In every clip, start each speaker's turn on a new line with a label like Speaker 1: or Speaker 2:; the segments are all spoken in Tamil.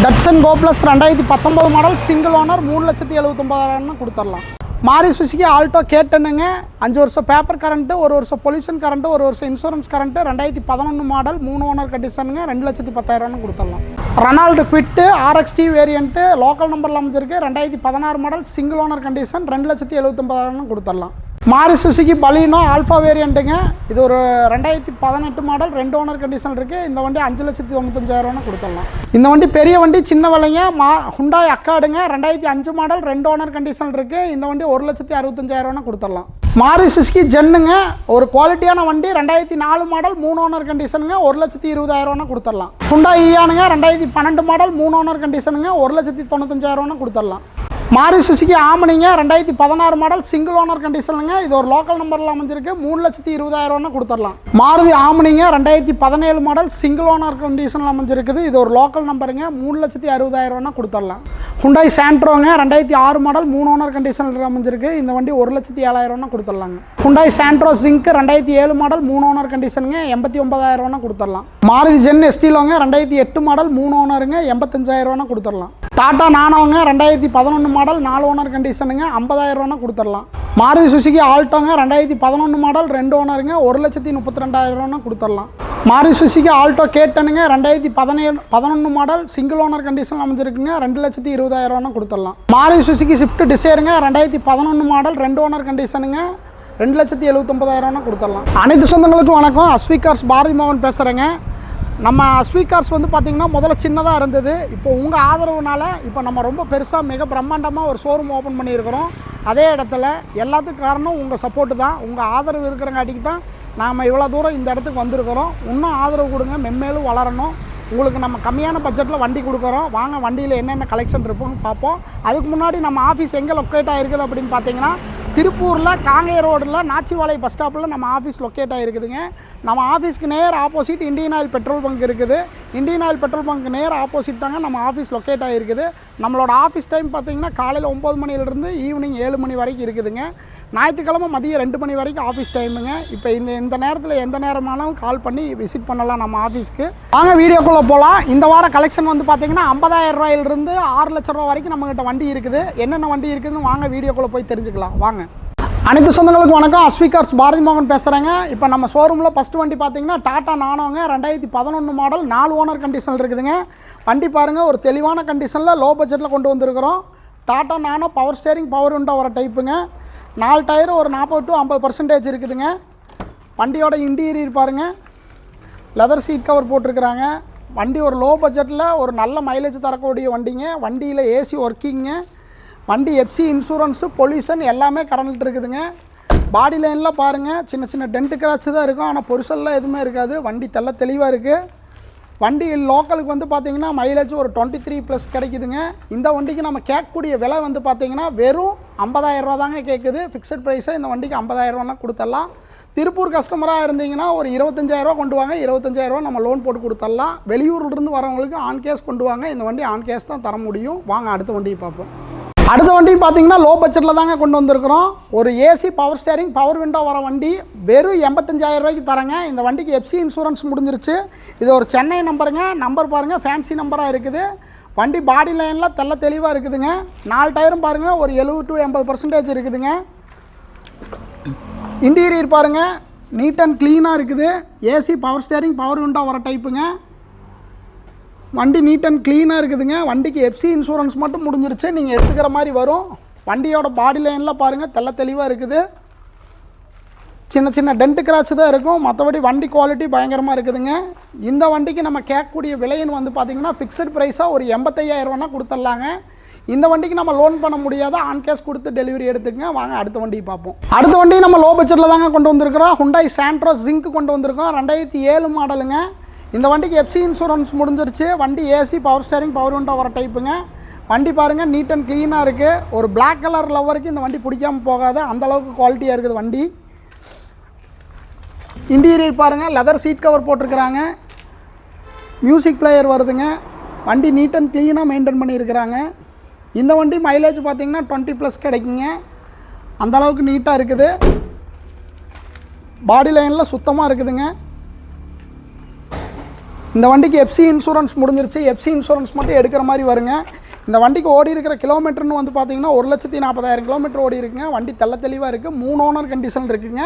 Speaker 1: Datsun Go plus 2019 model single owner 3,79,000 கொடுத்துடலாம். மாரி சுசுகி ஆல்டோ கேட்டனுங்க 5 வருஷம் பேப்பர் கரண்ட்டு, 1 வருஷம் பொல்யூஷன் கரண்ட்டு, 1 வருஷம் இன்சூரன்ஸ் கரண்ட்டு, 2011 மாடல் 3 ஓனர் கண்டிஷனுங்க 2,10,000 கொடுத்துடலாம். Renault Kwid RXT variant local நம்பரில் அமைஞ்சிருக்கு 2016 மாடல் சிங்கிள் ஓனர் கண்டிஷன் 2,79,000 கொடுத்துடலாம். மாரி சுசுகி பலினோ ஆல்ஃபா வேரியண்ட்டுங்க, இது ஒரு 2018 மாடல் 2 ஓனர் கண்டிஷன் இருக்குது. இந்த வண்டி 5,95,000 கொடுத்துடலாம். இந்த வண்டி பெரிய வண்டி சின்ன விலைங்க. ஹுண்டாய் அக்காடுங்க 2005 மாடல் 2 ஓனர் கண்டிஷன் இருக்குது. இந்த வண்டி 1,65,000 கொடுத்துடலாம். மாரி சுசுகி ஜென்னுங்க, ஒரு குவாலிட்டியான வண்டி 2004 மாடல் 3 ஓனர் கண்டிஷனுங்க 1,20,000 கொடுத்துடலாம். ஹுண்டாய் ஈயானுங்க 2012 மாடல் 3 ஓனர் கண்டிஷனுங்க 1,95,000 கொடுத்துடலாம். மாரி சுசுகி ஆமனிங்க 2016 மாடல் சிங்கிள் ஓனர் கண்டிஷனுங்க, இது ஒரு லோக்கல் நம்பரில் அமைஞ்சிருக்கு 3,20,000 கொடுத்துடலாம். மாருதி ஆமனிங்க 2017 மாடல் சிங்கிள் ஓனர் கண்டிஷனில் அமைஞ்சிருக்குது, இது ஒரு லோக்கல் நம்பருங்க 3,60,000 கொடுத்துடலாம். ஹுண்டாய் சாண்ட்ரோங்க 2006 மாடல் 3 ஓனர் கண்டிஷனில் அமைஞ்சிருக்கு, இந்த வண்டி 1,07,000 கொடுத்துடலாங்க. Hyundai Santro Xing 2007 model 3 owner கண்டிஷனுங்க 89,000 கொடுத்துடலாம். மாருதி ஜென் எஸ்டிலோங்க 2008 மாடல் 3 ஓனருங்க 85,000 கொடுத்துடலாம். டாடா நானோங்க 2011 மாடல் 4 ஓனர் கண்டிஷனுங்க 50,000 கொடுத்துடலாம். மாருதி சுசுகி ஆல்டோங்க 2011 மாடல் 2 ஓனருங்க 1,32,000 கொடுத்துடலாம். மாருதி சுசுகி ஆல்டோ கேட்டனுங்க 2011 மாடல் சிங்கிள் ஓனர் கண்டிஷன் அமைஞ்சிருக்குங்க 2,20,000 கொடுத்துடலாம். மாருதி சுசுகி ஸ்விஃப்ட் டிசைருங்க 2011 மாடல் 2 ஓனர் கண்டிஷனுங்க 2,79,000 கொடுத்துடலாம். அனைத்து சொந்தங்களுக்கும் வணக்கம். அஸ்வி கார்ஸ் பாரதி மோகன் பேசுகிறேங்க. நம்ம அஸ்வி கார்ஸ் வந்து பார்த்திங்கன்னா முதல்ல சின்னதாக இருந்தது. இப்போ உங்கள் ஆதரவுனால இப்போ நம்ம ரொம்ப பெருசாக மிக பிரம்மாண்டமாக ஒரு ஷோரூம் ஓப்பன் பண்ணியிருக்கிறோம். அதே இடத்துல எல்லாத்துக்கும் காரணம் உங்கள் சப்போர்ட்டு தான். உங்கள் ஆதரவு இருக்கிறங்காட்டிக்கு தான் நாம் இவ்வளோ தூரம் இந்த இடத்துக்கு வந்திருக்கிறோம். இன்னும் ஆதரவு கொடுங்க, மென்மேலும் வளரணும். உங்களுக்கு நம்ம கம்மியான பட்ஜெட்டில் வண்டி கொடுக்குறோம். வாங்க வண்டியில் என்னென்ன கலெக்ஷன் இருப்போம்னு பார்ப்போம். அதுக்கு முன்னாடி நம்ம ஆஃபீஸ் எங்கே லொக்கேட் ஆகிருக்குது அப்படின்னு பார்த்தீங்கன்னா, திருப்பூரில் காங்கேய ரோடில் நாச்சிவாலை பஸ் ஸ்டாப்பில் நம்ம ஆஃபீஸ் லொக்கேட் ஆகிருக்குதுங்க. நம்ம ஆஃபீஸ்க்கு நேர் opposite Indian oil petrol bunk இருக்குது. இந்தியன் ஆயில் பெட்ரோல் பங்க் நேர் ஆப்போசிட் தாங்க நம்ம ஆஃபீஸ் லொக்கேட் ஆகிருக்குது. நம்மளோட ஆஃபீஸ் டைம் பார்த்திங்கன்னா காலையில் 9 மணிலேருந்து ஈவினிங் 7 மணி வரைக்கும் இருக்குதுங்க. ஞாயிற்றுக்கிழமை மதியம் 2 மணி வரைக்கும் ஆஃபீஸ் டைமுங்க. இப்போ இந்த நேரத்தில் எந்த நேரமானாலும் கால் பண்ணி விசிட் பண்ணலாம் நம்ம ஆஃபீஸ்க்கு. வாங்க வீடியோக்குள்ளே போகலாம். இந்த வார கலெக்ஷன் வந்து பார்த்திங்கன்னா 50,000 ரூபாயிலிருந்து 6 லட்ச ரூபா வரைக்கும் நம்மகிட்ட வண்டி இருக்குது. என்னென்ன வண்டி இருக்குதுன்னு வாங்க வீடியோக்குள்ளே போய் தெரிஞ்சுக்கலாம். வாங்க. அனைத்து சொந்தங்களுக்கு வணக்கம். அஸ்வி கார்ஸ் பாரதி மோகன் பேசுகிறேங்க. இப்போ நம்ம ஷோரூமில் ஃபஸ்ட்டு வண்டி பார்த்திங்கன்னா டாடா நானோங்க 2011 மாடல் 4 ஓனர் கண்டிஷனில் இருக்குதுங்க. வண்டி பாருங்கள், ஒரு தெளிவான கண்டிஷனில் லோ பட்ஜெட்டில் கொண்டு வந்திருக்கிறோம். டாடா நானோ பவர் ஸ்டேரிங் பவர் விண்டோ வர டைப்புங்க. 4 டயர் ஒரு 40 to 50% இருக்குதுங்க. வண்டியோட இன்டீரியர் பாருங்கள், லெதர் சீட் கவர் போட்டிருக்கிறாங்க. வண்டி ஒரு லோ பட்ஜெட்டில் ஒரு நல்ல மைலேஜ் தரக்கூடிய வண்டிங்க. வண்டியில் ஏசி ஒர்க்கிங்க. வண்டி எஃப்சி இன்சூரன்ஸு பொல்யூஷன் எல்லாமே கரண்ட் இருக்குதுங்க. பாடி லைனில் பாருங்கள், சின்ன சின்ன டென்ட்டு கிராச்சு தான் இருக்கும், ஆனால் பொருசெல்லாம் எதுவுமே இருக்காது. வண்டி தெளிவாக இருக்குது. வண்டி லோக்கலுக்கு வந்து பார்த்திங்கன்னா மைலேஜ் ஒரு 23+ கிடைக்குதுங்க. இந்த வண்டிக்கு நம்ம கேட்கக்கூடிய விலை வந்து பார்த்திங்கன்னா வெறும் 50,000 ரூபா தாங்க கேட்குது. ஃபிக்ஸட் ப்ரைஸை இந்த வண்டிக்கு 50,000 ரூபானா கொடுத்துடலாம். திருப்பூர் கஸ்டமராக இருந்தீங்கன்னா ஒரு 25,000 ரூபா கொண்டு வாங்க, 25,000 ரூபா நம்ம லோன் போட்டு கொடுத்துடலாம். வெளியூர்லேருந்து வரவங்களுக்கு ஆன் கேஷ் கொண்டு வாங்க. இந்த வண்டி ஆன் கேஷ் தான் தர முடியும். வாங்க அடுத்த வண்டியை பார்ப்போம். அடுத்த வண்டி பார்த்திங்கன்னா லோ பட்ஜெட்டில் தாங்க கொண்டு வந்திருக்கிறோம். ஒரு AC power steering power window வர வண்டி வெறும் 85,000 ரூபாய்க்கு தரங்க. இந்த வண்டிக்கு எஃப்சி இன்சூரன்ஸ் முடிஞ்சிருச்சு. இது ஒரு சென்னை நம்பருங்க. நம்பர் பாருங்கள், ஃபேன்சி நம்பராக இருக்குது. வண்டி பாடி லைனில் தெளிவாக இருக்குதுங்க. 4 டயரும் பாருங்கள், ஒரு 70 to 80% இருக்குதுங்க. இன்டீரியர் பாருங்கள், நீட் அண்ட் க்ளீனாக இருக்குது. AC power steering power window வர டைப்புங்க. வண்டி நீட் அண்ட் க்ளீனாக இருக்குதுங்க. வண்டிக்கு எஃப்சி இன்சூரன்ஸ் மட்டும் முடிஞ்சிருச்சு, நீங்கள் எடுத்துக்கிற மாதிரி வரும். வண்டியோட பாடி லைனில் பாருங்கள், தெளிவாக இருக்குது. சின்ன சின்ன டென்ட்டு கிராச்சு தான் இருக்கும், மற்றபடி வண்டி குவாலிட்டி பயங்கரமாக இருக்குதுங்க. இந்த வண்டிக்கு நம்ம கேட்கக்கூடிய விலைன்னு வந்து பார்த்திங்கன்னா ஃபிக்ஸட் ப்ரைஸாக ஒரு 85,000 ரூபானா கொடுத்துடலாங்க. இந்த வண்டிக்கு நம்ம லோன் பண்ண முடியாத ஆன் கேஷ் கொடுத்து டெலிவரி எடுத்துக்கங்க. வாங்க அடுத்த வண்டியை பார்ப்போம். அடுத்த வண்டி நம்ம லோ பட்ஜெட்டில் தாங்க கொண்டு வந்திருக்கிறோம். ஹுண்டாய் சாண்ட்ரோ ஜிங்க் கொண்டு வந்திருக்கோம். 2007 மாடலுங்க. இந்த வண்டிக்கு எஃப்சி இன்சூரன்ஸ் முடிஞ்சிருச்சு. வண்டி AC power steering power window வர டைப்புங்க. வண்டி பாருங்கள், நீட் அண்ட் க்ளீனாக இருக்குது. ஒரு பிளாக் கலர் லவருக்கு இந்த வண்டி பிடிக்காமல் போகாது, அந்தளவுக்கு குவாலிட்டியாக இருக்குது வண்டி. இன்டீரியர் பாருங்கள், லெதர் சீட் கவர் போட்டிருக்கிறாங்க. மியூசிக் பிளேயர் வருதுங்க. வண்டி நீட் அண்ட் க்ளீனாக மெயின்டைன் பண்ணியிருக்கிறாங்க. இந்த வண்டி மைலேஜ் பார்த்திங்கன்னா 20+ கிடைக்குங்க. அந்தளவுக்கு நீட்டாக இருக்குது. பாடி லைனில் சுத்தமாக இருக்குதுங்க. இந்த வண்டிக்கு எஃப்சி இன்சூரன்ஸ் முடிஞ்சிருச்சு. எஃப்சி இன்சூரன்ஸ் மட்டும் எடுக்கிற மாதிரி வருங்க. இந்த வண்டிக்கு ஓடி இருக்கிற கிலோமீட்டர்னு வந்து பார்த்தீங்கன்னா 1,40,40,000 கிலோமீட்டர் ஓடி இருக்குங்க. வண்டி தெளிவாக இருக்குது. 3 ஓனர் கண்டிஷன் இருக்குங்க.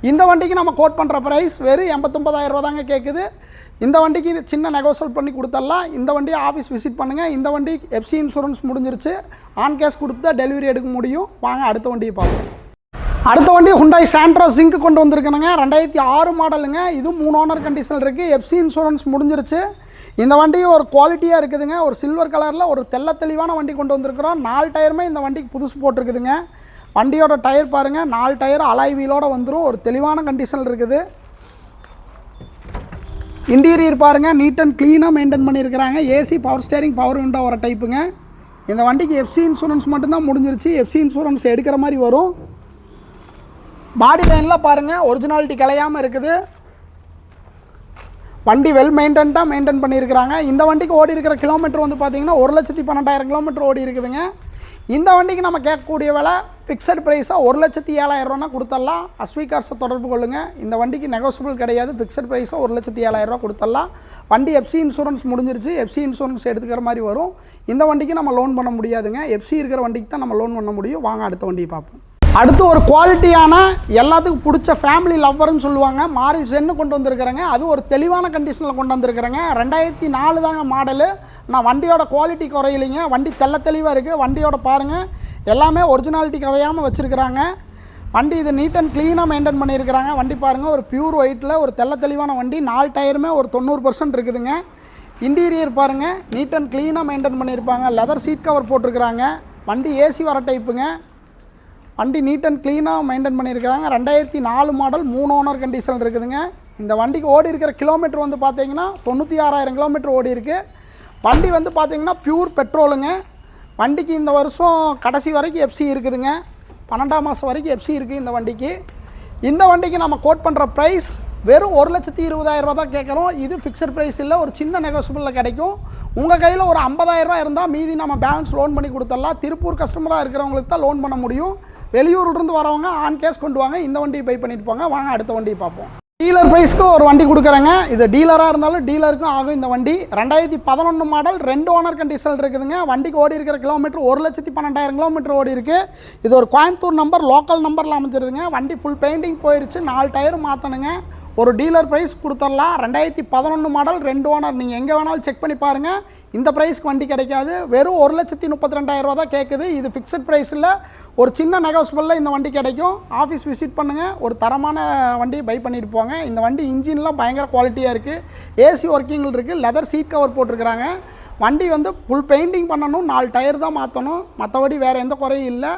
Speaker 1: இந்த வண்டிக்கு நம்ம கோட் பண்ணுற ப்ரைஸ் வெறும் 89,000 தாங்க கேட்குது. இந்த வண்டிக்கு சின்ன நெகோசியேட் பண்ணி கொடுத்துடலாம். இந்த வண்டியை ஆஃபீஸ் விசிட் பண்ணுங்கள். இந்த வண்டி எஃப்சி இன்சூரன்ஸ் முடிஞ்சிருச்சு. ஆன் கேஷ் கொடுத்து தான் டெலிவரி எடுக்க முடியும். வாங்க அடுத்த வண்டியை பார்ப்போம். அடுத்த வண்டி ஹுண்டாய் சாண்ட்ரோ ஜிங்க் கொண்டு வந்திருக்கணுங்க. 2006 மாடலுங்க. இது 3 ஓனர் கண்டிஷன் இருக்குது. எஃப்சி இன்சூரன்ஸ் முடிஞ்சிருச்சு. இந்த வண்டி ஒரு குவாலிட்டியாக இருக்குதுங்க. ஒரு சில்வர் கலரில் ஒரு தெளிவான வண்டி கொண்டு வந்திருக்கிறோம். 4 டயருமே இந்த வண்டிக்கு புதுசு போட்டிருக்குதுங்க. வண்டியோட டயர் பாருங்கள், 4 டயர் அலாய் வீலோடு வந்துடும். ஒரு தெளிவான கண்டிஷனில் இருக்குது. இன்டீரியர் பாருங்கள், நீட் அண்ட் க்ளீனாக மெயின்டைன் பண்ணியிருக்கிறாங்க. AC, power steering, power window வர டைப்புங்க. இந்த வண்டிக்கு எஃப்சி இன்சூரன்ஸ் மட்டும்தான் முடிஞ்சிருச்சு. எஃப்சி இன்சூரன்ஸ் எடுக்கிற மாதிரி வரும். பாடி லைனில் பாருங்கள், ஒரிஜினாலிட்டி கலையாமல் இருக்குது. வண்டி வெல் மெயின்டைன்டாக மெயின்டைன் பண்ணியிருக்கிறாங்க. இந்த வண்டிக்கு ஓடி இருக்கிற கிலோமீட்டர் வந்து பார்த்திங்கன்னா 1,12,000 கிலோமீட்டர் ஓடி இருக்குதுங்க. இந்த வண்டிக்கு நம்ம கேட்கக்கூடிய விலை ஃபிக்ஸட் ப்ரைஸாக 1,07,000 கொடுத்துடலாம். அஸ்வி கார்ஸை தொடர்பு கொள்ளுங்கள். இந்த வண்டிக்கு நெகோசியபிள் கிடையாது. ஃபிக்ஸட் ப்ரைஸாக 1,07,000 கொடுத்துடலாம். வண்டி எஃப்சி இன்சூரன்ஸ் முடிஞ்சிருச்சு. எஃப்சி இன்சூரன்ஸ் எடுத்துக்கிற மாதிரி வரும். இந்த வண்டிக்கு நம்ம லோன் பண்ண முடியாதுங்க. எஃப்சி இருக்கிற வண்டிக்கு தான் நம்ம லோன் பண்ண முடியும். வாங்க அடுத்த வண்டியை பார்ப்போம். அடுத்து ஒரு குவாலிட்டியான எல்லாத்துக்கும் பிடிச்ச ஃபேமிலி லவ்வர்னு சொல்லுவாங்க. மாரி சென்னு கொண்டு வந்திருக்கிறேங்க. அது ஒரு தெளிவான கண்டிஷனில் கொண்டு வந்திருக்கிறேங்க. 2004 தாங்க மாடலு. நான் வண்டியோட குவாலிட்டி குறையிலைங்க. வண்டி தெளிவாக இருக்குது. வண்டியோட பாருங்கள், எல்லாமே ஒரிஜினாலிட்டி குறையாமல் வச்சுருக்கிறாங்க. வண்டி இது நீட் அண்ட் க்ளீனாக மெயின்டைன் பண்ணியிருக்கிறாங்க. வண்டி பாருங்கள், ஒரு பியூர் ஒயிட்டில் ஒரு தெளிவான வண்டி. 4 டயருமே ஒரு 90% இருக்குதுங்க. இன்டீரியர் பாருங்கள், நீட் அண்ட் க்ளீனாக மெயின்டைன் பண்ணியிருப்பாங்க. லெதர் சீட் கவர் போட்டிருக்கிறாங்க. வண்டி ஏசி வர டைப்புங்க. வண்டி நீட் அண்ட் க்ளீனாக மெயின்டைன் பண்ணியிருக்காங்க. 2004 மாடல், 3 ஓனர் கண்டிஷன் இருக்குதுங்க. இந்த வண்டிக்கு ஓடி இருக்கிற கிலோமீட்டர் வந்து பார்த்தீங்கன்னா 96,000 கிலோமீட்டர் ஓடி இருக்குது. வண்டி வந்து பார்த்தீங்கன்னா பியூர் பெட்ரோலுங்க. வண்டிக்கு இந்த வருஷம் கடைசி வரைக்கும் எஃப்சி இருக்குதுங்க. 12ஆம் மாதம் வரைக்கும் எஃப்சி இருக்குது இந்த வண்டிக்கு. இந்த வண்டிக்கு நம்ம கோட் பண்ணுற ப்ரைஸ் வெறும் 1,20,000 தான் கேட்குறோம். இது ஃபிக்ஸட் ப்ரைஸ் இல்லை, ஒரு சின்ன நெகோசியபிளில் கிடைக்கும். உங்கள் கையில் ஒரு 50,000 இருந்தால் மீதி நம்ம பேலன்ஸ் லோன் பண்ணி கொடுத்துடலாம். திருப்பூர் கஸ்டமராக இருக்கிறவங்களுக்கு தான் லோன் பண்ண முடியும். வெளியூர்லேருந்து வரவங்க ஆன் கேஷ் கொண்டு வாங்க. இந்த வண்டியை பை பண்ணிட்டு போங்க. வாங்க அடுத்த வண்டியை பார்ப்போம். டீலர் ப்ரைஸ்க்கு ஒரு வண்டி கொடுக்குறேங்க. இது டீலராக இருந்தாலும் டீலருக்கும் ஆகும். இந்த வண்டி 2011 மாடல், 2 ஓனர் கண்டிஷன் இருக்குதுங்க. வண்டிக்கு ஓடி இருக்கிற கிலோமீட்டர் 1,12,000 கிலோமீட்டர் ஓடி இருக்குது. இது ஒரு கோயம்புத்தூர் நம்பர், லோக்கல் நம்பரில் அமைச்சிருதுங்க. வண்டி ஃபுல் பெயிண்டிங் போயிடுச்சு. 4 டயர் மாற்றணுங்க. ஒரு டீலர் ப்ரைஸ் கொடுத்துடலாம். 2011 மாடல், 2 ஓனர். நீங்கள் எங்கே வேணாலும் செக் பண்ணி பாருங்கள். இந்த ப்ரைஸ்க்கு வண்டி கிடைக்காது. வெறும் 1,32,000 தான் கேட்குது. இது ஃபிக்ஸட் ப்ரைஸில் ஒரு சின்ன நெகோசியபிளில் இந்த வண்டி கிடைக்கும். ஆஃபீஸ் விசிட் பண்ணுங்கள். ஒரு தரமான வண்டியை பை பண்ணிட்டு போங்க. இந்த வண்டி இன்ஜின்லாம் பயங்கர குவாலிட்டியாக இருக்குது. ஏசி ஒர்க்கிங்கில் இருக்குது. லெதர் சீட் கவர் போட்டிருக்கிறாங்க. வண்டி வந்து ஃபுல் பெயிண்டிங் பண்ணணும். 4 டயர் தான் மாற்றணும். மற்றபடி வேறு எந்த குறையும் இல்லை.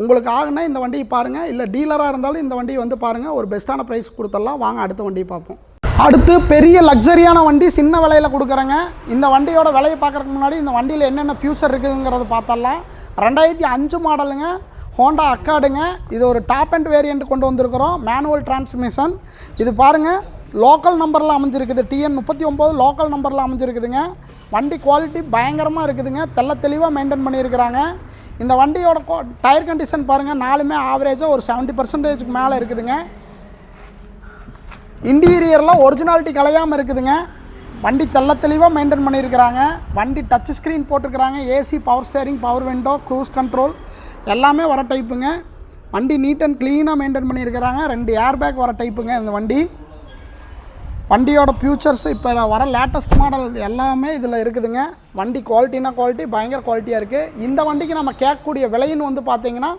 Speaker 1: உங்களுக்கு ஆகுனா இந்த வண்டியை பாருங்கள். இல்லை டீலராக இருந்தாலும் இந்த வண்டியை வந்து பாருங்கள். ஒரு பெஸ்ட்டான ப்ரைஸ் கொடுத்துடலாம். வாங்க அடுத்த வண்டியை பார்ப்போம். அடுத்து பெரிய லக்ஸரியான வண்டி சின்ன விலையில் கொடுக்குறேங்க. இந்த வண்டியோட விலையை பார்க்குறதுக்கு முன்னாடி இந்த வண்டியில் என்னென்ன ஃபியூச்சர் இருக்குதுங்கிறத பார்த்தரலாம். 2005 மாடலுங்க. ஹோண்டா அக்காடுங்க. இது ஒரு டாப் அண்ட் வேரியண்ட் கொண்டு வந்திருக்கிறோம். Manual transmission. இது பாருங்கள், லோக்கல் நம்பரில் அமைஞ்சிருக்குது. TN 39 லோக்கல் நம்பரில் அமைஞ்சிருக்குதுங்க. வண்டி குவாலிட்டி பயங்கரமாக இருக்குதுங்க. தெளிவாக மெயின்டைன் பண்ணியிருக்கிறாங்க. இந்த வண்டியோட டயர் கண்டிஷன் பாருங்கள், 4மே ஆவரேஜாக ஒரு 70% மேலே இருக்குதுங்க. இன்டீரியரில் ஒரிஜினாலிட்டி கலையாமல் இருக்குதுங்க. வண்டி தெளிவாக மெயின்டைன் பண்ணியிருக்கிறாங்க. வண்டி டச் ஸ்க்ரீன் போட்டிருக்கிறாங்க. AC, power steering, power window, cruise control எல்லாமே வர டைப்புங்க. வண்டி நீட் அண்ட் க்ளீனாக மெயின்டைன் பண்ணியிருக்கிறாங்க. 2 ஏர் பேக் வர டைப்புங்க இந்த வண்டி. வண்டியோட ஃபியூச்சர்ஸ் இப்போ வர லேட்டஸ்ட் மாடல் எல்லாமே இதில் இருக்குதுங்க. வண்டி குவாலிட்டினா குவாலிட்டி பயங்கர குவாலிட்டியாக இருக்குது. இந்த வண்டிக்கு நம்ம கேட்கக்கூடிய விலைன்னு வந்து பார்த்தீங்கன்னா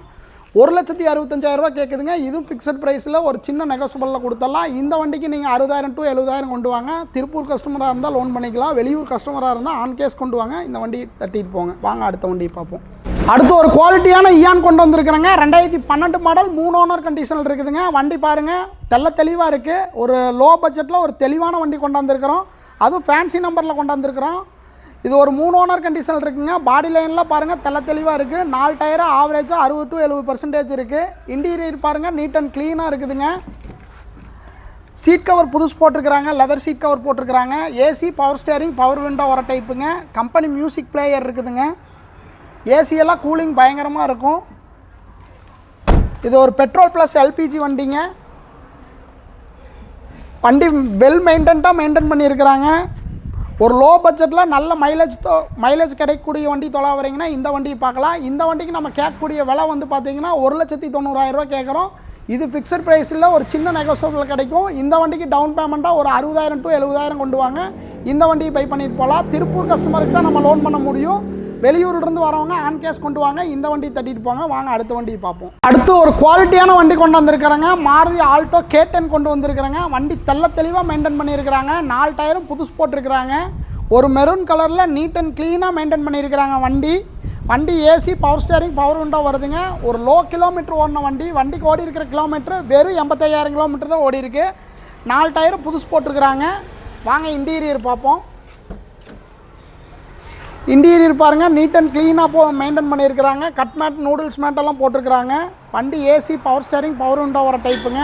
Speaker 1: 1,65,000 கேட்குதுங்க. இதுவும் ஃபிக்ஸட் ப்ரைஸில் ஒரு சின்ன நெகோசியபிளில் கொடுத்துடலாம். இந்த வண்டிக்கு நீங்கள் 60,000 to 70,000 கொண்டு வாங்க. திருப்பூர் கஸ்டமராக இருந்தால் லோன் பண்ணிக்கலாம். வெளியூர் கஸ்டமராக இருந்தால் ஆன் கேஷ் கொண்டு வாங்க. இந்த வண்டி தட்டிட்டு போங்க. வாங்க அடுத்த வண்டியை பார்ப்போம். அடுத்து ஒரு குவாலிட்டியான இயான் கொண்டு வந்திருக்கிறேங்க. 2012 மாடல், 3 ஓனர் கண்டிஷனில் இருக்குதுங்க. வண்டி பாருங்கள், தெளிவாக இருக்குது. ஒரு லோ பட்ஜெட்டில் ஒரு தெளிவான வண்டி கொண்டு வந்திருக்கிறோம். அதுவும் ஃபேன்சி நம்பரில் கொண்டு வந்திருக்கிறோம். இது ஒரு 3 ஓனர் கண்டிஷனில் இருக்குங்க. பாடி லைனில் பாருங்கள், தெளிவாக இருக்குது. 4 டயரு ஆவரேஜாக 60 to 70% இருக்குது. இன்டீரியர் பாருங்கள், நீட் அண்ட் க்ளீனாக இருக்குதுங்க. சீட் கவர் புதுசு போட்டிருக்கிறாங்க. லெதர் சீட் கவர் போட்டிருக்கிறாங்க. AC, power steering, power window வர டைப்புங்க. கம்பெனி மியூசிக் பிளேயர் இருக்குதுங்க. ஏசியெல்லாம் கூலிங் பயங்கரமாக இருக்கும். இது ஒரு பெட்ரோல் ப்ளஸ் LPG வண்டிங்க. வண்டி வெல் மெயின்டைன்டாக மெயின்டைன் பண்ணியிருக்கிறாங்க. ஒரு லோ பட்ஜெட்டில் நல்ல மைலேஜ் கிடைக்கக்கூடிய வண்டி தொலை வரீங்கன்னா இந்த வண்டியை பார்க்கலாம். இந்த வண்டிக்கு நம்ம கேட்கக்கூடிய விலை வந்து பார்த்தீங்கன்னா 1,90,000 கேட்குறோம். இது ஃபிக்ஸட் ப்ரைஸில் ஒரு சின்ன நெகோசியபிள் கிடைக்கும். இந்த வண்டிக்கு டவுன் பேமெண்ட்டாக ஒரு 60,000 to 70,000 கொண்டு வாங்க. இந்த வண்டியை பை பண்ணிட்டு போகலாம். திருப்பூர் கஸ்டமருக்கு தான் நம்ம லோன் பண்ண முடியும். வெளியூர்லேருந்து வரவங்க ஆன் கேஷ் கொண்டு வாங்க. இந்த வண்டி தட்டிட்டு போங்க. வாங்க அடுத்த வண்டியை பார்ப்போம். அடுத்து ஒரு குவாலிட்டியான வண்டி கொண்டு வந்திருக்கிறேங்க. மாருதி ஆல்டோ K10 கொண்டு வந்திருக்கிறேங்க. வண்டி தெளிவாக மெயின்டைன் பண்ணியிருக்கிறாங்க. 4 டயரும் புதுசு போட்டிருக்கிறாங்க. ஒரு மெரூன் கலரில் நீட் அண்ட் க்ளீனாக மெயின்டைன் பண்ணியிருக்கிறாங்க. வண்டி AC power steering power window வருதுங்க. ஒரு லோ கிலோமீட்டர் ஓடின வண்டிக்கு ஓடி இருக்கிற கிலோமீட்டர் வெறும் 85,000 கிலோமீட்டர் தான் ஓடி இருக்கு. 4 டயரும் புதுசு போட்டிருக்கிறாங்க. வாங்க இன்டீரியர் பார்ப்போம். இன்டீரியர் பாருங்கள், நீட் அண்ட் க்ளீனாக மெயின்டைன் பண்ணியிருக்கிறாங்க. கட் மேட் நூடுல்ஸ் மேட்டெல்லாம் போட்டிருக்கிறாங்க. வண்டி AC power steering power window வர டைப்புங்க.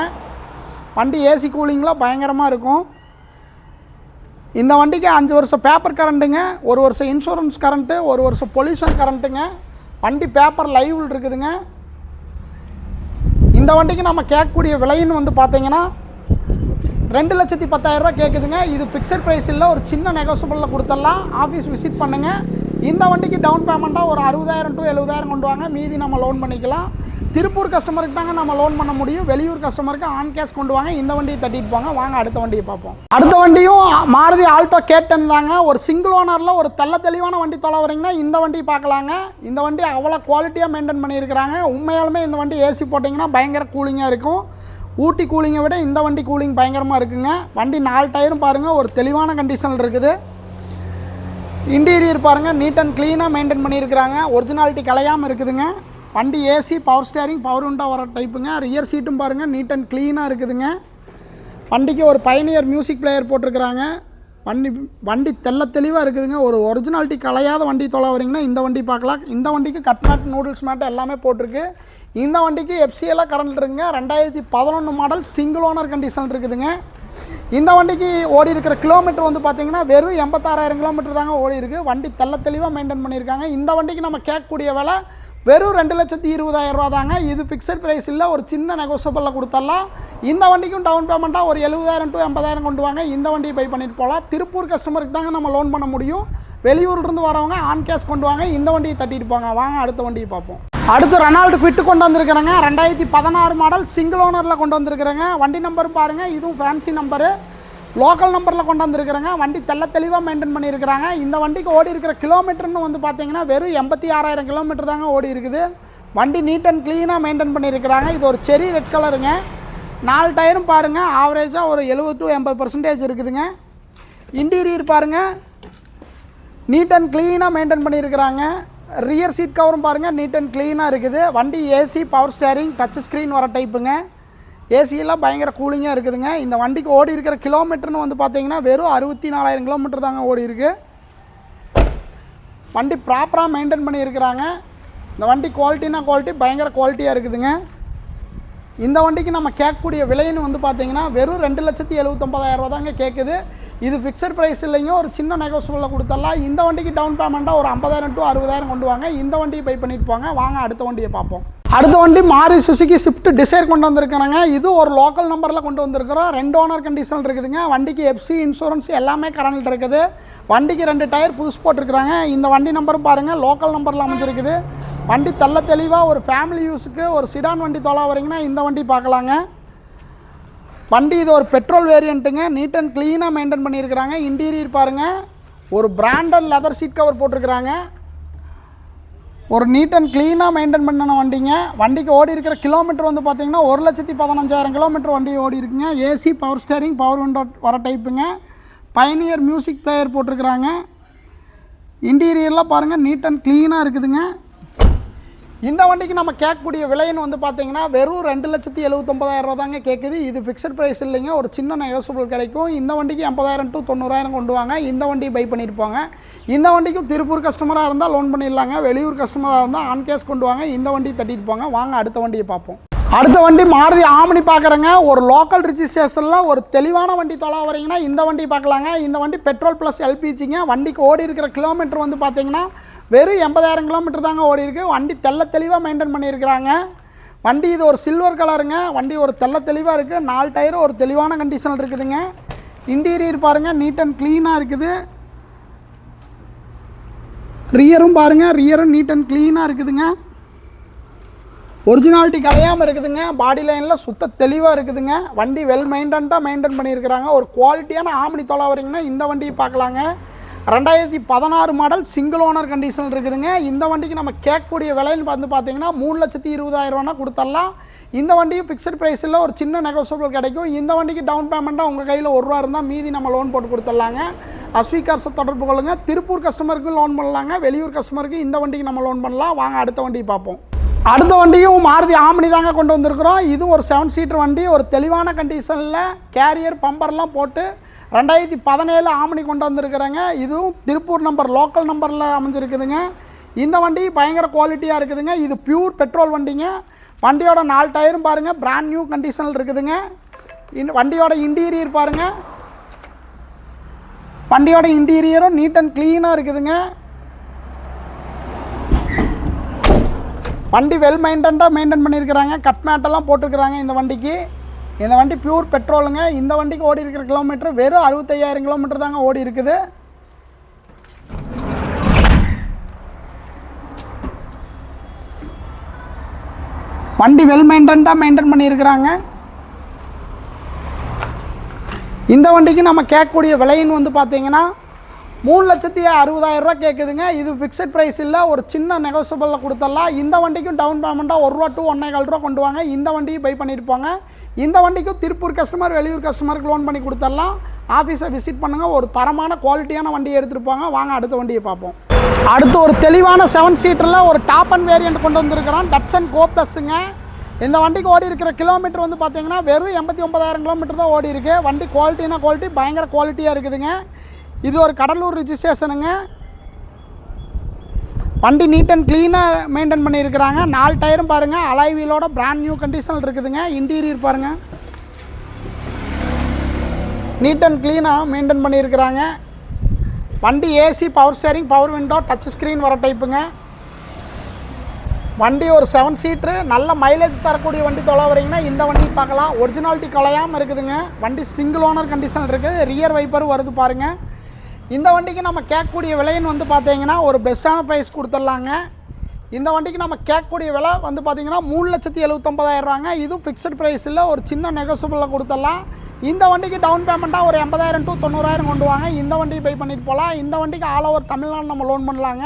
Speaker 1: வண்டி ஏசி கூலிங்கில் பயங்கரமாக இருக்கும். இந்த வண்டிக்கு 5 வருஷம் பேப்பர் கரண்ட்டுங்க, 1 வருஷம் இன்சூரன்ஸ் கரண்ட்டு, 1 வருஷம் பொல்யூஷன் கரண்ட்டுங்க. வண்டி பேப்பர் லைவில் இருக்குதுங்க. இந்த வண்டிக்கு நம்ம கேட்கக்கூடிய விலைன்னு வந்து பார்த்தீங்கன்னா 2,10,000 கேட்குதுங்க. இது ஃபிக்ஸட் ப்ரைஸ் இல்லை, ஒரு சின்ன நெகோசியபிளில் கொடுத்துடலாம். ஆஃபீஸ் விசிட் பண்ணுங்கள். இந்த வண்டிக்கு டவுன் பேமெண்ட்டாக ஒரு 60,000 to 70,000 கொண்டு வாங்க. மீதி நம்ம லோன் பண்ணிக்கலாம். திருப்பூர் கஸ்டமருக்கு தாங்க நம்ம லோன் பண்ண முடியும். வெளியூர் கஸ்டமருக்கு ஆன் கேஷ் கொண்டு வாங்க. இந்த வண்டியை தட்டிட்டு போங்க. வாங்க அடுத்த வண்டியை பார்ப்போம். அடுத்த வண்டியும் மாருதி ஆல்டோ K10 தாங்க. ஒரு சிங்கிள் ஓனரில் ஒரு தெளிவான வண்டி தொலை வரீங்கன்னா இந்த வண்டி பார்க்கலாங்க. இந்த வண்டி அவ்வளோ குவாலிட்டியாக மெயின்டைன் பண்ணியிருக்கிறாங்க. உண்மையாலுமே இந்த வண்டி ஏசி போட்டிங்கன்னா பயங்கர கூலிங்காக இருக்கும். ஊட்டி கூலிங்கை விட இந்த வண்டி கூலிங் பயங்கரமாக இருக்குங்க. வண்டி 4 டயரும் பாருங்கள் ஒரு தெளிவான கண்டிஷனில் இருக்குது. இன்டீரியர் பாருங்கள் நீட் அண்ட் க்ளீனாக மெயின்டைன் பண்ணியிருக்கிறாங்க. ஒரிஜினாலிட்டி கலையாமல் இருக்குதுங்க. வண்டி AC power steering power window வர டைப்புங்க. ரியர் சீட்டும் பாருங்கள் நீட் அண்ட் க்ளீனாக இருக்குதுங்க. வண்டிக்கு ஒரு பயனியர் மியூசிக் பிளேயர் போட்டிருக்கிறாங்க. வண்டி தெளிவாக இருக்குதுங்க. ஒரு ஒரிஜினாலிட்டி கலையாத வண்டி தொலை வரீங்கன்னா இந்த வண்டி பார்க்கலாம். இந்த வண்டிக்கு கட் மேட் நூடுல்ஸ் மேட் எல்லாமே போட்டிருக்கு. இந்த வண்டிக்கு எஃப்சிஎல்லாம் கரண்ட் இருக்குங்க. 2011 மாடல் சிங்கிள் ஓனர் கண்டிஷன் இருக்குதுங்க. இந்த வண்டிக்கு ஓடி இருக்கிற கிலோமீட்டர் வந்து பார்த்தீங்கன்னா வெறும் 86,000 கிலோமீட்டர் தாங்க ஓடி இருக்குது. வண்டி தெளிவாக மெயின்டைன் பண்ணியிருக்காங்க. இந்த வண்டிக்கு நம்ம கேட்கக்கூடிய விலை வெறும் 2,20,000 தாங்க. இது ஃபிக்ஸட் ப்ரைஸ் இல்லை, ஒரு சின்ன நெகோசியபிளில் கொடுத்துடலாம். இந்த வண்டிக்கும் டவுன் பேமெண்ட்டாக ஒரு 70,000 to 80,000 கொண்டு வாங்க. இந்த வண்டியை பை பண்ணிட்டு போகலாம். திருப்பூர் கஸ்டமருக்கு தாங்க நம்ம லோன் பண்ண முடியும். வெளியூர்லேருந்து வரவங்க ஆன் கேஷ் கொண்டு வாங்க. இந்த வண்டியை தட்டிட்டு போங்க. வாங்க அடுத்த வண்டியை பார்ப்போம். அடுத்து ரெனால்டு குவிட் கொண்டு வந்திருக்கிறேங்க. 2016 மாடல் சிங்கிள் ஓனரில் கொண்டு வந்திருக்கிறேங்க. வண்டி நம்பர் பாருங்கள், இதுவும் ஃபேன்சி நம்பரு, லோக்கல் நம்பரில் கொண்டு வந்திருக்கிறேங்க. வண்டி தெளிவாக மெயின்டைன் பண்ணியிருக்கிறாங்க. இந்த வண்டிக்கு ஓடி இருக்கிற கிலோமீட்டர்னு வந்து பார்த்தீங்கன்னா வெறும் 86,000 கிலோமீட்டர் தாங்க ஓடி இருக்குது. வண்டி நீட் அண்ட் க்ளீனாக மெயின்டைன் பண்ணியிருக்கிறாங்க. இது ஒரு செரி ரெட் கலருங்க. 4 டயரும் பாருங்கள் ஆவரேஜாக ஒரு 70 to 80% இருக்குதுங்க. இன்டீரியர் பாருங்கள் நீட் அண்ட் க்ளீனாக மெயின்டைன் பண்ணியிருக்கிறாங்க. ரியர் சீட் கவரும் பாருங்கள் நீட் அண்ட் க்ளீனாக இருக்குது. வண்டி AC power steering touch screen வர டைப்புங்க. ஏசியெல்லாம் பயங்கர கூலிங்காக இருக்குதுங்க. இந்த வண்டிக்கு ஓடி இருக்கிற கிலோமீட்டர்னு வந்து பார்த்தீங்கன்னா வெறும் 64,000 கிலோமீட்டர் தாங்க ஓடி இருக்குது. வண்டி ப்ராப்பராக மெயின்டைன் பண்ணியிருக்கிறாங்க. இந்த வண்டி குவாலிட்டி பயங்கர குவாலிட்டியாக இருக்குதுங்க. இந்த வண்டிக்கு நம்ம கேட்கக்கூடிய விலைன்னு வந்து பார்த்தீங்கன்னா வெறும் 2,79,000 தாங்க கேட்குது. இது ஃபிக்ஸட் ப்ரைஸ் இல்லைங்க, ஒரு சின்ன நெகோசியபிளில் கொடுத்துடலாம். இந்த வண்டிக்கு டவுன் பேமெண்ட்டாக ஒரு 50,000 to 60,000 கொண்டு வாங்க. இந்த வண்டியை பை பண்ணிட்டு போங்க. வாங்க அடுத்த வண்டியை பார்ப்போம். அடுத்த வண்டி மாருதி சுசுகி ஸ்விஃப்ட் டிசைர் கொண்டு வந்திருக்கிறாங்க. இது ஒரு லோக்கல் நம்பரில் கொண்டு வந்திருக்கிறோம். 2 ஓனர் கண்டிஷன் இருக்குதுங்க. வண்டிக்கு எஃப்சி இன்சூரன்ஸ் எல்லாமே கரண்ட் இருக்குது. வண்டிக்கு 2 டயர் புதுசு போட்டிருக்கிறாங்க. இந்த வண்டி நம்பரும் பாருங்கள் லோக்கல் நம்பரில் அமைஞ்சிருக்குது. வண்டி தெளிவாக ஒரு ஃபேமிலி யூஸுக்கு ஒரு சிடான் வண்டி தொலை வரீங்கன்னா இந்த வண்டி பார்க்கலாங்க. வண்டி இது ஒரு பெட்ரோல் வேரியண்ட்டுங்க. நீட் அண்ட் க்ளீனாக மெயின்டைன் பண்ணியிருக்கிறாங்க. இன்டீரியர் பாருங்கள் ஒரு பிராண்டட் லெதர் சீட் கவர் போட்டிருக்கிறாங்க. ஒரு நீட் அண்ட் க்ளீனாக மெயின்டைன் பண்ண வண்டிங்க. வண்டிக்கு ஓடி இருக்கிற கிலோமீட்டர் வந்து பார்த்தீங்கன்னா 1,15,000 கிலோமீட்டர் வண்டி ஓடி இருக்குங்க. AC power steering power window வர டைப்புங்க. பயனியர் மியூசிக் பிளேயர் போட்டிருக்கிறாங்க. இன்டீரியர்லாம் பாருங்கள் நீட் அண்ட் க்ளீனாக இருக்குதுங்க. இந்த வண்டிக்கு நம்ம கேட்கக்கூடிய விலைன்னு வந்து பார்த்தீங்கன்னா வெறும் 2,79,000 தாங்க கேட்குது. இது ஃபிக்ஸட் ப்ரைஸ் இல்லைங்க, ஒரு சின்ன நெகோசியபிள் கிடைக்கும். இந்த வண்டிக்கு 80,000 to 90,000 கொண்டு வாங்க. இந்த வண்டியை பை பண்ணிட்டு போங்க. இந்த வண்டிக்கும் திருப்பூர் கஸ்டமராக இருந்தால் லோன் பண்ணிடலாங்க. வெளியூர் கஸ்டமராக இருந்தால் ஆன் கேஷ் கொண்டு வாங்க. இந்த வண்டியை தட்டிட்டு போங்க. வாங்க அடுத்த வண்டியை பார்ப்போம். அடுத்த வண்டி மாருதி ஆம்னி பார்க்குறேங்க. ஒரு லோக்கல் ரிஜிஸ்ட்ரேஷனில் ஒரு தெளிவான வண்டி தொலை வரீங்கன்னா இந்த வண்டி பார்க்கலாங்க. இந்த வண்டி பெட்ரோல் ப்ளஸ் எல்பிஜிங்க. வண்டிக்கு ஓடி இருக்கிற கிலோமீட்டர் வந்து பார்த்தீங்கன்னா வெறும் 80,000 கிலோமீட்டர் தாங்க ஓடி இருக்குது. வண்டி தெளிவாக மெயின்டைன் பண்ணியிருக்கிறாங்க. வண்டி இது ஒரு சில்வர் கலருங்க. வண்டி ஒரு தெளிவாக இருக்குது. 4 டயரும் ஒரு தெளிவான கண்டிஷனில் இருக்குதுங்க. இன்டீரியர் பாருங்கள் நீட் அண்ட் க்ளீனாக இருக்குது. ரியரும் பாருங்கள், ரியரும் நீட் அண்ட் க்ளீனாக இருக்குதுங்க. ஒரிஜினாலிட்டி கிடையாமல் இருக்குதுங்க. பாடி லைனில் சுத்த தெளிவாக இருக்குதுங்க. வண்டி வெல் மெயின்டென்ட்டாக மெயின்டைன் பண்ணியிருக்கிறாங்க. ஒரு குவாலிட்டியான ஆம்னி தொலைவரிங்கன்னா இந்த வண்டியை பார்க்கலாங்க. 2016 மாடல் சிங்கிள் ஓனர் கண்டிஷன் இருக்குதுங்க. இந்த வண்டிக்கு நம்ம கேட்கக்கூடிய விலைன்னு பார்த்தீங்கன்னா 3,20,000 கொடுத்துடலாம். இந்த வண்டியும் ஃபிக்ஸட் ப்ரைஸில் ஒரு சின்ன நெகோசியபிள் கிடைக்கும். இந்த வண்டிக்கு டவுன் பேமெண்ட்டாக உங்கள் கையில் ₹1 இருந்தால் மீதி நம்ம லோன் போட்டு கொடுத்துடலாங்க. அஸ்வி கார்ஸை தொடர்பு கொள்ளுங்கள். திருப்பூர் கஸ்டமருக்கு லோன் பண்ணலாங்க. வெளியூர் கஸ்டமருக்கு இந்த வண்டிக்கு நம்ம லோன் பண்ணலாம். வாங்க அடுத்த வண்டியை பார்ப்போம். அடுத்த வண்டியும் மாருதி ஆம்னி தாங்க கொண்டு வந்திருக்கிறோம். இதுவும் ஒரு 7 சீட்டர் வண்டி. ஒரு தெளிவான கண்டிஷனில் கேரியர் பம்பர்லாம் போட்டு 2017 ஆம்னி கொண்டு வந்திருக்கிறேங்க. இதுவும் திருப்பூர் நம்பர், லோக்கல் நம்பரில் அமைஞ்சிருக்குதுங்க. இந்த வண்டி பயங்கர குவாலிட்டியாக இருக்குதுங்க. இது பியூர் பெட்ரோல் வண்டிங்க. வண்டியோட 4 டயரும் பாருங்கள் பிராண்ட் நியூ கண்டிஷனில் இருக்குதுங்க. வண்டியோட இன்டீரியர் பாருங்கள். வண்டியோட இன்டீரியரும் நீட் அண்ட் க்ளீனாக இருக்குதுங்க. வண்டி வெல் மெயின்டென்ட்டாக மெயின்டைன் பண்ணியிருக்கிறாங்க. கட் மேட்டெல்லாம் போட்டிருக்கிறாங்க இந்த வண்டிக்கு. இந்த வண்டி பியூர் பெட்ரோலுங்க. இந்த வண்டிக்கு ஓடி இருக்கிற கிலோமீட்டர் வெறும் 65,000 கிலோமீட்டர் தாங்க ஓடி இருக்குது. வண்டி வெல் மெயின்டென்ட்டாக மெயின்டைன் பண்ணியிருக்கிறாங்க. இந்த வண்டிக்கு நம்ம கேட்கக்கூடிய விலைன்னு பார்த்தீங்கன்னா 3,60,000 கேட்குதுங்க. இது ஃபிக்ஸட் ப்ரைஸ் இல்லை, ஒரு சின்ன நெகோசியபிளில் கொடுத்துடலாம். இந்த வண்டிக்கும் டவுன் பேமெண்ட்டாக ₹1 to ₹1,400 கொண்டு வாங்க. இந்த வண்டியை பை பண்ணியிருப்பாங்க. இந்த வண்டிக்கும் திருப்பூர் கஸ்டமர், வெளியூர் கஸ்டமருக்கு லோன் பண்ணி கொடுத்துடலாம். ஆஃபீஸை விசிட் பண்ணுங்கள். ஒரு தரமான குவாலிட்டியான வண்டியை எடுத்துருப்பாங்க. வாங்க அடுத்த வண்டியை பார்ப்போம். அடுத்து ஒரு தெளிவான 7 சீட்டரில் ஒரு டாப் அண்ட் வேரியண்ட் கொண்டு வந்திருக்கிறோம். டட்சன் கோ ப்ளஸ்ஸுங்க. இந்த வண்டிக்கு ஓடி இருக்கிற கிலோமீட்டர் பார்த்தீங்கன்னா வெறும் 89,000 கிலோமீட்டர் தான் ஓடி இருக்குது. வண்டி குவாலிட்டினா குவாலிட்டி பயங்கர குவாலிட்டியாக இருக்குதுங்க. இது ஒரு கடலூர் ரிஜிஸ்ட்ரேஷனுங்க. வண்டி நீட் அண்ட் க்ளீனாக மெயின்டைன் பண்ணியிருக்கிறாங்க. 4 டயரும் பாருங்கள் அலாய் வீலோட பிராண்ட் நியூ கண்டிஷனில் இருக்குதுங்க. இன்டீரியர் பாருங்கள், நீட் அண்ட் க்ளீனாக மெயின்டைன் பண்ணியிருக்கிறாங்க. வண்டி AC, power steering, power window, touch screen வர டைப்புங்க. வண்டி ஒரு 7 சீட்ரு, நல்ல மைலேஜ் தரக்கூடிய வண்டி வரீங்கன்னா இந்த வண்டி பார்க்கலாம். ஒரிஜினாலிட்டி கலையாமல் இருக்குதுங்க. வண்டி சிங்கிள் ஓனர் கண்டிஷன் இருக்குது. ரியர் வைப்பரும் வருது பாருங்கள். இந்த வண்டிக்கு நம்ம கேட்கக்கூடிய விலைன்னு பார்த்தீங்கன்னா ஒரு பெஸ்ட்டான ப்ரைஸ் கொடுத்துடலாங்க. இந்த வண்டிக்கு நம்ம கேட்கக்கூடிய விலை பார்த்தீங்கன்னா 3,79,000. இதுவும் ஃபிக்ஸட் ப்ரைஸ் இல்லை, ஒரு சின்ன நெகோசியபிளில் கொடுத்துடலாம். இந்த வண்டிக்கு டவுன் பேமெண்ட்டாக ஒரு 80,000 to 90,000 கொண்டு வாங்க. இந்த வண்டியை பை பண்ணிட்டு போகலாம். இந்த வண்டிக்கு ஆல் ஓவர் தமிழ்நாடு நம்ம லோன் பண்ணலாங்க.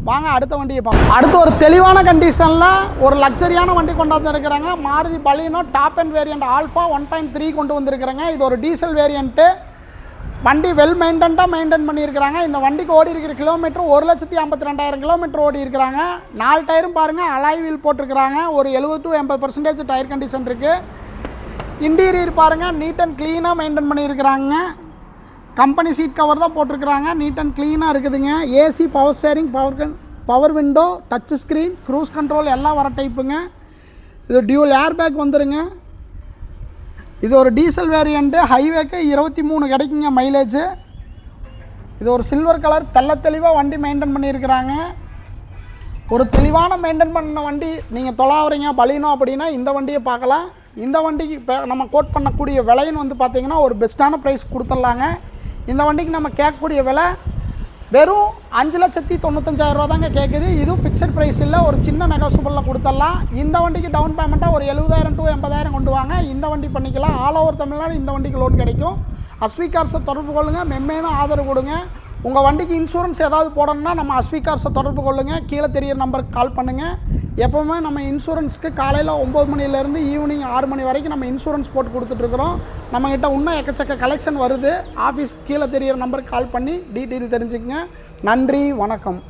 Speaker 1: வாங்க அடுத்த வண்டியை பார்க்கலாம். அடுத்து ஒரு தெளிவான கண்டிஷனில் ஒரு லக்ஸரியான வண்டி கொண்டு வந்திருக்கிறாங்க. Maruti Baleno top and variant alpha 1.3 கொண்டு வந்திருக்கிறாங்க. இது ஒரு டீசல் வேரியண்ட்டு. வண்டி வெல் மெயின்டென்ட்டாக மெயின்டைன் பண்ணியிருக்கிறாங்க. இந்த வண்டிக்கு ஓடி இருக்கிற கிலோமீட்டர் 1,52,000 கிலோமீட்டர் ஓடி இருக்கிறாங்க. 4 டயரும் பாருங்கள் அலாய் வீல் போட்டிருக்கிறாங்க. ஒரு 70 to 80% டயர் கண்டிஷன் இருக்குது. இன்டீரியர் பாருங்கள் நீட் அண்ட் க்ளீனாக மெயின்டைன் பண்ணியிருக்கிறாங்க. கம்பெனி சீட் கவர் தான் போட்டிருக்கிறாங்க. நீட் அண்ட் க்ளீனாக இருக்குதுங்க. AC, power steering, power window, touch screen, cruise control எல்லாம் வர டைப்புங்க. இது டியூல் ஏர் பேக் வந்துடுங்க. இது ஒரு டீசல் வேரியண்ட்டு. ஹைவேக்கு 23 கிடைக்குங்க மைலேஜு. இது ஒரு சில்வர் கலர், தெளிவாக வண்டி மெயின்டைன் பண்ணியிருக்கிறாங்க. ஒரு தெளிவான மெயின்டைன் பண்ண வண்டி நீங்கள் தொலாவுறீங்க பலினோ அப்படின்னா இந்த வண்டியை பார்க்கலாம். இந்த வண்டிக்கு இப்போ நம்ம கோட் பண்ணக்கூடிய விலைன்னு பார்த்தீங்கன்னா ஒரு பெஸ்ட்டான ப்ரைஸ் கொடுத்துடலாங்க. இந்த வண்டிக்கு நம்ம கேட்கக்கூடிய விலை வெறும் 5,95,000 தாங்க கேட்குது. இதுவும் ஃபிக்ஸட் ப்ரைஸ் இல்லை, ஒரு சின்ன நெகோசியபிளில் கொடுத்துடலாம். இந்த வண்டிக்கு டவுன் பேமெண்ட்டாக ஒரு 70,000 to 80,000 கொண்டு வாங்க. இந்த வண்டி பண்ணிக்கலாம். ஆல் ஓவர் தமிழ்நாடு இந்த வண்டிக்கு லோன் கிடைக்கும். அஸ்வி கார்ஸை தொடர்பு கொள்ளுங்கள். மென்மேலும் ஆதரவு கொடுங்க. உங்கள் வண்டிக்கு இன்சூரன்ஸ் ஏதாவது போடணும்னா நம்ம அஸ்வி கார்ஸை தொடர்பு கொள்ளுங்கள். கீழே தெரியிற நம்பருக்கு கால் பண்ணுங்கள். எப்போவுமே நம்ம இன்சூரன்ஸ்க்கு காலையில் 9 மணிலேருந்து ஈவினிங் 6 மணி வரைக்கும் நம்ம இன்சூரன்ஸ் போட்டு கொடுத்துட்ருக்குறோம். நம்மக்கிட்ட இன்னும் எக்கச்சக்க கலெக்ஷன் வருது. ஆஃபீஸ் கீழே தெரியிற நம்பருக்கு கால் பண்ணி டீட்டெயில் தெரிஞ்சுக்கங்க. நன்றி, வணக்கம்.